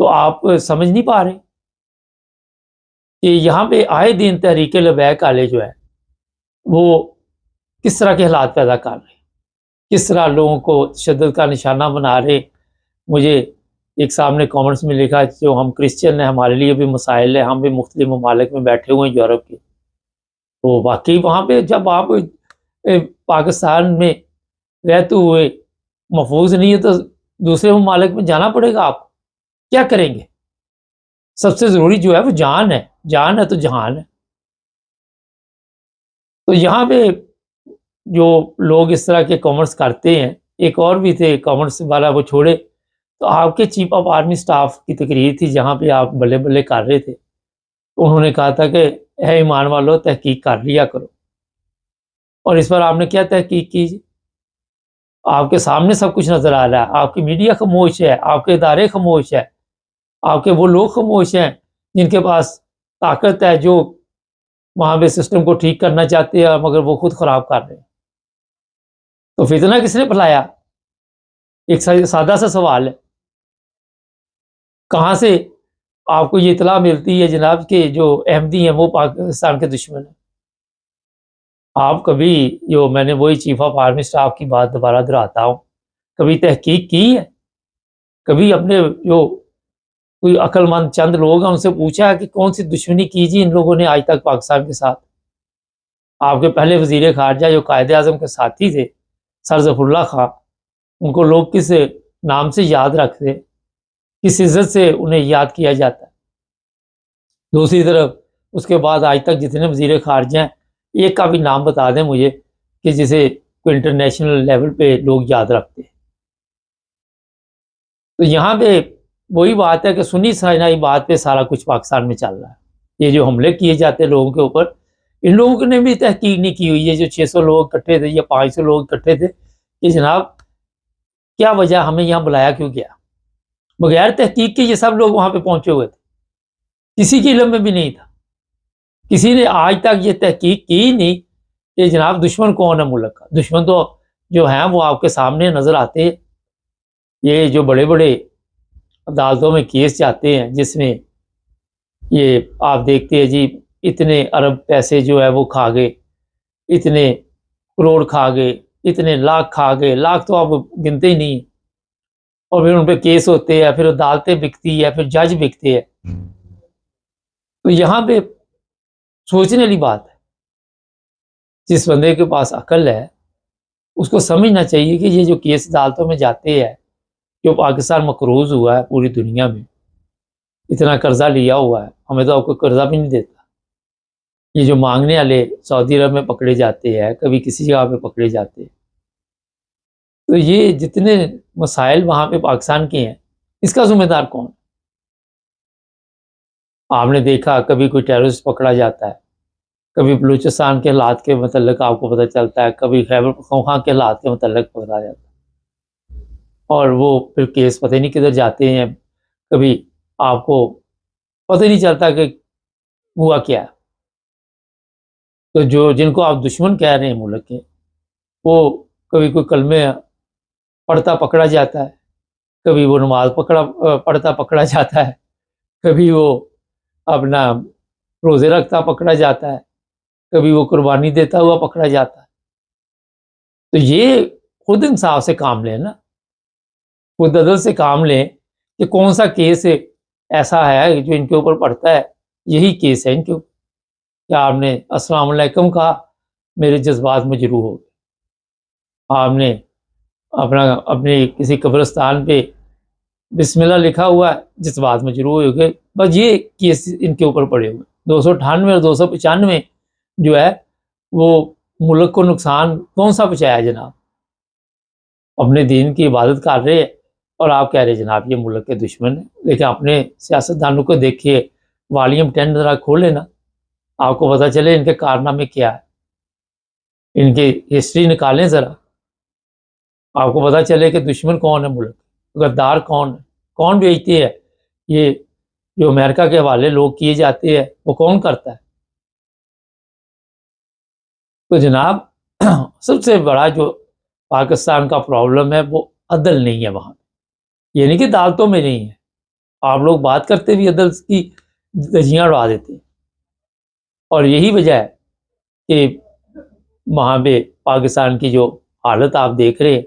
تو آپ سمجھ نہیں پا رہے کہ یہاں پہ آئے دن تحریک لبیک والے جو ہے وہ کس طرح کے حالات پیدا کر رہے ہیں، کس طرح لوگوں کو تشدد کا نشانہ بنا رہے۔ مجھے ایک صاحب نے کامنٹس میں لکھا جو ہم کرسچن ہیں، ہمارے لیے بھی مسائل ہیں، ہم بھی مختلف ممالک میں بیٹھے ہوئے ہیں یورپ کے، تو واقعی وہاں پہ جب آپ پاکستان میں رہتے ہوئے محفوظ نہیں ہے تو دوسرے ممالک میں جانا پڑے گا، آپ کیا کریں گے؟ سب سے ضروری جو ہے وہ جان ہے، جان ہے تو جہان ہے۔ تو یہاں پہ جو لوگ اس طرح کے کامنٹس کرتے ہیں، ایک اور بھی تھے کامنٹس والا، وہ چھوڑے، تو آپ کے چیف آف آرمی سٹاف کی تقریر تھی جہاں پہ آپ بلے بلے کر رہے تھے، تو انہوں نے کہا تھا کہ اے ایمان والو تحقیق کر لیا کرو، اور اس پر آپ نے کیا تحقیق کی؟ آپ کے سامنے سب کچھ نظر آ رہا ہے، آپ کی میڈیا خاموش ہے، آپ کے ادارے خاموش ہے، آپ کے وہ لوگ خاموش ہیں جن کے پاس طاقت ہے، جو وہاں پہ سسٹم کو ٹھیک کرنا چاہتے ہیں مگر وہ خود خراب کر رہے ہیں۔ تو فتنہ کس نے پھیلایا؟ ایک سادہ سا سوال ہے، کہاں سے آپ کو یہ اطلاع ملتی ہے جناب کہ جو احمدی ہیں وہ پاکستان کے دشمن ہیں؟ آپ کبھی، جو میں نے وہی چیف آف آرمی سٹاف کی بات دوبارہ دہراتا ہوں، کبھی تحقیق کی ہے؟ کبھی اپنے جو کوئی عقل مند چند لوگ ہیں ان سے پوچھا ہے کہ کون سی دشمنی کیجیے ان لوگوں نے آج تک پاکستان کے ساتھ؟ آپ کے پہلے وزیر خارجہ جو قائد اعظم کے ساتھی تھے سر ظفر اللہ خان، ان کو لوگ کس نام سے یاد رکھتے، کس عزت سے انہیں یاد کیا جاتا ہے؟ دوسری طرف اس کے بعد آج تک جتنے وزیر خارجہ ہیں، ایک کا بھی نام بتا دیں مجھے کہ جسے کوئی انٹرنیشنل لیول پہ لوگ یاد رکھتے ہیں۔ تو یہاں پہ وہی بات ہے کہ سنی سنائی بات پہ سارا کچھ پاکستان میں چل رہا ہے۔ یہ جو حملے کیے جاتے ہیں لوگوں کے اوپر، ان لوگوں نے بھی تحقیق نہیں کی ہوئی ہے، جو 600 لوگ اکٹھے تھے یا 500 لوگ اکٹھے تھے، کہ جناب کیا وجہ ہمیں یہاں بلایا کیوں گیا؟ بغیر تحقیق کے یہ سب لوگ وہاں پہ پہنچے ہوئے تھے، کسی کے علم میں بھی نہیں تھا، کسی نے آج تک یہ تحقیق کی نہیں کہ جناب دشمن کون ہے ملک کا۔ دشمن تو جو ہیں وہ آپ کے سامنے نظر آتے ہیں۔ یہ جو بڑے بڑے عدالتوں میں کیس جاتے ہیں جس میں یہ آپ دیکھتے ہیں جی اتنے ارب پیسے جو ہے وہ کھا گئے، اتنے کروڑ کھا گئے، اتنے لاکھ کھا گئے، لاکھ تو آپ گنتے ہی نہیں، اور پھر ان پہ کیس ہوتے ہیں، پھر عدالتیں بکتی ہے، پھر جج بکتے ہیں۔ تو یہاں پہ سوچنے والی بات ہے، جس بندے کے پاس عقل ہے اس کو سمجھنا چاہیے کہ یہ جو کیس عدالتوں میں جاتے ہیں، جو پاکستان مقروض ہوا ہے پوری دنیا میں، اتنا قرضہ لیا ہوا ہے، ہمیں تو آپ کو قرضہ بھی نہیں دیتا۔ یہ جو مانگنے والے سعودی عرب میں پکڑے جاتے ہیں، کبھی کسی جگہ پہ پکڑے جاتے ہیں، تو یہ جتنے مسائل وہاں پہ پاکستان کے ہیں، اس کا ذمہ دار کون؟ آپ نے دیکھا کبھی کوئی ٹیررسٹ پکڑا جاتا ہے، کبھی بلوچستان کے حالات کے متعلق آپ کو پتہ چلتا ہے، کبھی خیبر پختونخوا کے حالات کے متعلق پتہ جاتا ہے، اور وہ پھر کیس پتہ نہیں کدھر جاتے ہیں، کبھی آپ کو پتہ نہیں چلتا کہ ہوا کیا ہے۔ تو جو جن کو آپ دشمن کہہ رہے ہیں ملک کے، وہ کبھی کوئی کلمے پڑھتا پکڑا جاتا ہے، کبھی وہ نماز پڑھتا پکڑا جاتا ہے، کبھی وہ اپنا روزے رکھتا پکڑا جاتا ہے، کبھی وہ قربانی دیتا ہوا پکڑا جاتا ہے۔ تو یہ خود انصاف سے کام لیں نا، خود عدل سے کام لیں کہ کون سا کیس ایسا ہے جو ان کے اوپر پڑتا ہے، یہی کیس ہے ان کے اوپر۔ کیا آپ نے السلام علیکم کہا، میرے جذبات مجروح ہو گئے۔ آپ نے اپنے کسی قبرستان پہ بسم اللہ لکھا ہوا ہے، جذبات مجروح ہو گئے۔ بس یہ کیس ان کے اوپر پڑے ہوئے۔ 298 اور 295 جو ہے وہ ملک کو نقصان کون سا پہنچایا جناب؟ اپنے دین کی عبادت کر رہے ہیں اور آپ کہہ رہے جناب یہ ملک کے دشمن ہیں۔ لیکن اپنے سیاستدانوں کو دیکھیے، والیوم 10 ذرا کھولے نا، آپ کو پتہ چلے ان کے کارنامے کیا ہے، ان کی ہسٹری نکالیں ذرا، آپ کو پتہ چلے کہ دشمن کون ہے ملک، غدار کون ہے، کون بیچتے ہے، یہ جو امریکہ کے حوالے لوگ کیے جاتے ہیں وہ کون کرتا ہے۔ تو جناب سب سے بڑا جو پاکستان کا پرابلم ہے وہ عدل نہیں ہے وہاں، یہ نہیں کہ عدالتوں میں نہیں ہے، آپ لوگ بات کرتے بھی عدل کی دھجیاں اڑا دیتے ہیں، اور یہی وجہ ہے کہ وہاں پہ پاکستان کی جو حالت آپ دیکھ رہے ہیں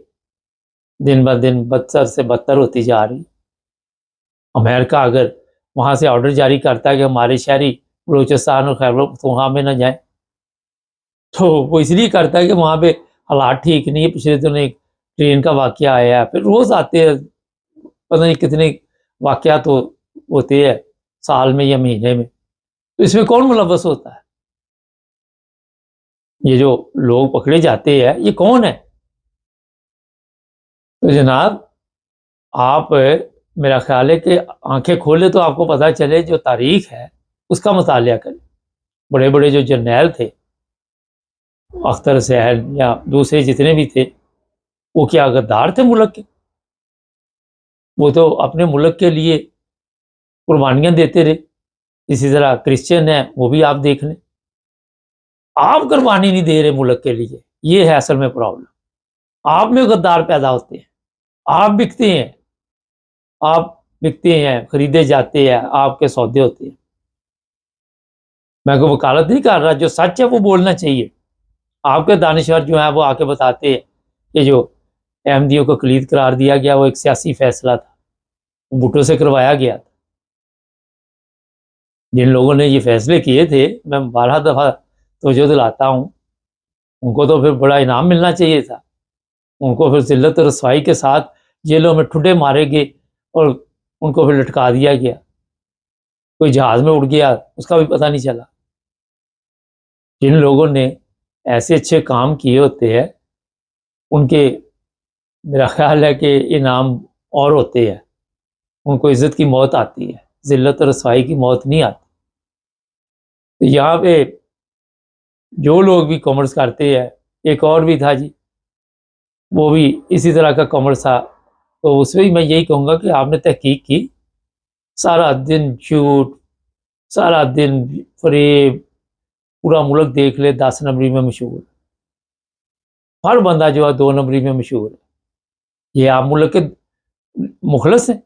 دن بہ دن بدتر سے بدتر ہوتی جا رہی۔ امریکہ اگر وہاں سے آرڈر جاری کرتا ہے کہ ہمارے شہری بلوچستان اور خیبر پختونخوا میں نہ جائیں، تو وہ اس لیے کرتا ہے کہ وہاں پہ حالات ٹھیک نہیں ہے۔ پچھلے دنوں ایک ٹرین کا واقعہ آیا ہے، پھر روز آتے ہیں، پتہ نہیں کتنے واقعات ہوتے ہیں سال میں یا مہینے میں، تو اس میں کون ملوث ہوتا ہے؟ یہ جو لوگ پکڑے جاتے ہیں یہ کون ہے؟ تو جناب آپ میرا خیال ہے کہ آنکھیں کھولے تو آپ کو پتہ چلے، جو تاریخ ہے اس کا مطالعہ کریں۔ بڑے بڑے جو جرنیل تھے، اختر سہل یا دوسرے جتنے بھی تھے، وہ کیا غدار تھے ملک کے؟ وہ تو اپنے ملک کے لیے قربانیاں دیتے رہے۔ اسی طرح کرسچن ہیں، وہ بھی آپ دیکھ لیں، آپ قربانی نہیں دے رہے ملک کے لیے، یہ ہے اصل میں پرابلم۔ آپ میں غدار پیدا ہوتے ہیں، آپ بکتے ہیں، آپ بکتے ہیں، خریدے جاتے ہیں، آپ کے سودے ہوتے ہیں۔ میں کوئی وکالت نہیں کر رہا، جو سچ ہے وہ بولنا چاہیے۔ آپ کے دانشور جو ہیں وہ آ کے بتاتے ہیں کہ جو احمدیوں کو کلید قرار دیا گیا وہ ایک سیاسی فیصلہ تھا، وہ بھٹو سے کروایا گیا تھا۔ جن لوگوں نے یہ فیصلے کیے تھے، میں بارہ دفعہ توجہ دلاتا ہوں، ان کو تو پھر بڑا انعام ملنا چاہیے تھا۔ ان کو پھر ذلت و رسوائی کے ساتھ جیلوں میں ٹھڈے مارے گئے اور ان کو پھر لٹکا دیا گیا۔ کوئی جہاز میں اڑ گیا، اس کا بھی پتہ نہیں چلا۔ جن لوگوں نے ایسے اچھے کام کیے ہوتے ہیں ان کے میرا خیال ہے کہ انعام اور ہوتے ہیں، ان کو عزت کی موت آتی ہے، ذلت و رسوائی کی موت نہیں آتی۔ تو یہاں پہ جو لوگ بھی کامرس کرتے ہیں، ایک اور بھی تھا جی، وہ بھی اسی طرح کا کامرس تھا، تو اس میں میں یہی کہوں گا کہ آپ نے تحقیق کی، سارا دن جھوٹ، سارا دن فریب، پورا ملک دیکھ لے 10 نمبری میں مشہور، ہر بندہ جو ہے 2 نمبری میں مشہور ہے۔ یہ آپ ملک کے مخلص ہیں؟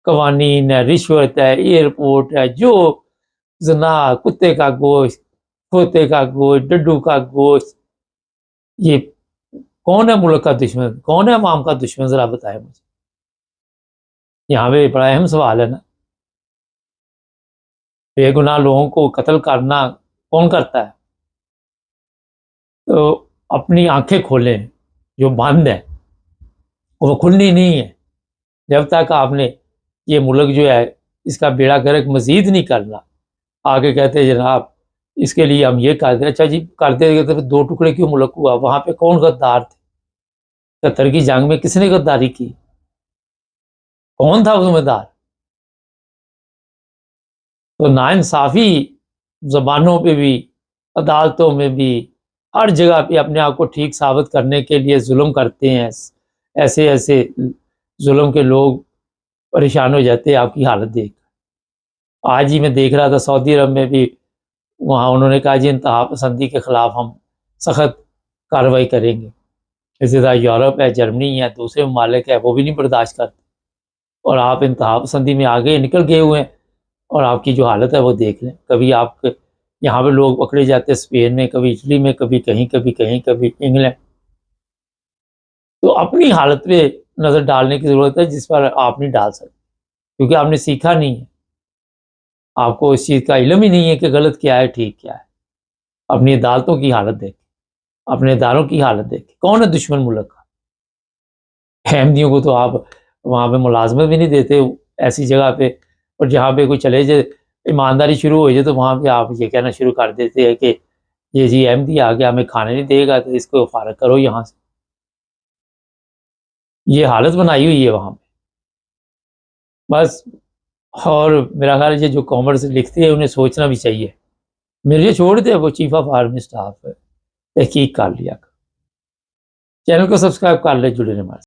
قوانین ہے، رشوت ہے، ایئرپورٹ ہے، جو زنا، کتے کا گوشت، کھوتے کا گوشت، ڈڈو کا گوشت، یہ کون ہے ملک کا دشمن، کون ہے عوام کا دشمن؟ ذرا بتائیں مجھے۔ یہاں پہ بڑا اہم سوال ہے نا، بے گناہ لوگوں کو قتل کرنا کون کرتا ہے؟ تو اپنی آنکھیں کھولیں، جو بند ہے وہ کھلنی نہیں ہے جب تک آپ نے یہ ملک جو ہے اس کا بیڑا گرک مزید نہیں کرنا۔ آگے کہتے ہیں جناب اس کے لیے ہم یہ کرتے، اچھا جی کرتے تو 2 ٹکڑے کیوں ملک ہوا؟ وہاں پہ کون غدار تھے؟ 70 کی جنگ میں کس نے غداری کی؟ کون تھا ذمہ دار؟ تو ناانصافی زبانوں پہ بھی، عدالتوں میں بھی، ہر جگہ پہ اپنے آپ کو ٹھیک ثابت کرنے کے لیے ظلم کرتے ہیں۔ ایسے ایسے ظلم کے لوگ پریشان ہو جاتے ہیں آپ کی حالت دیکھ۔ آج ہی میں دیکھ رہا تھا سعودی عرب میں بھی، وہاں انہوں نے کہا جی انتہا پسندی کے خلاف ہم سخت کارروائی کریں گے۔ اسی طرح یورپ ہے، جرمنی ہے، دوسرے ممالک ہے، وہ بھی نہیں برداشت کرتے، اور آپ انتہا پسندی میں آگے نکل گئے ہوئے ہیں، اور آپ کی جو حالت ہے وہ دیکھ لیں۔ کبھی آپ کے یہاں پہ لوگ پکڑے جاتے ہیں اسپین میں، کبھی اٹلی میں، کبھی کہیں، کبھی کہیں، کبھی انگلینڈ۔ تو اپنی حالت پہ نظر ڈالنے کی ضرورت ہے جس پر آپ نہیں ڈال سکتے، کیونکہ آپ نے سیکھا نہیں ہے، آپ کو اس چیز کا علم ہی نہیں ہے کہ غلط کیا ہے ٹھیک کیا ہے۔ اپنی عدالتوں کی حالت دیکھیں، اپنے اداروں کی حالت دیکھیں، کون ہے دشمن ملک کا؟ احمدیوں کو تو آپ وہاں پہ ملازمت بھی نہیں دیتے ایسی جگہ پہ، اور جہاں پہ کوئی چلے جائے ایمانداری شروع ہو جائے تو وہاں پہ آپ یہ کہنا شروع کر دیتے ہیں کہ یہ جی احمدی آ گیا ہمیں کھانے نہیں دے گا تو اس کو فارغ کرو یہاں سے۔ یہ حالت بنائی ہوئی ہے وہاں پہ بس۔ اور میرا خیال ہے جو کامرس لکھتے ہیں انہیں سوچنا بھی چاہیے، میرے چھوڑ دے، وہ چیف آف آرمی اسٹاف ہے، تحقیق کر لیا۔ چینل کو سبسکرائب کر لے، جڑے رہیں ہمارے۔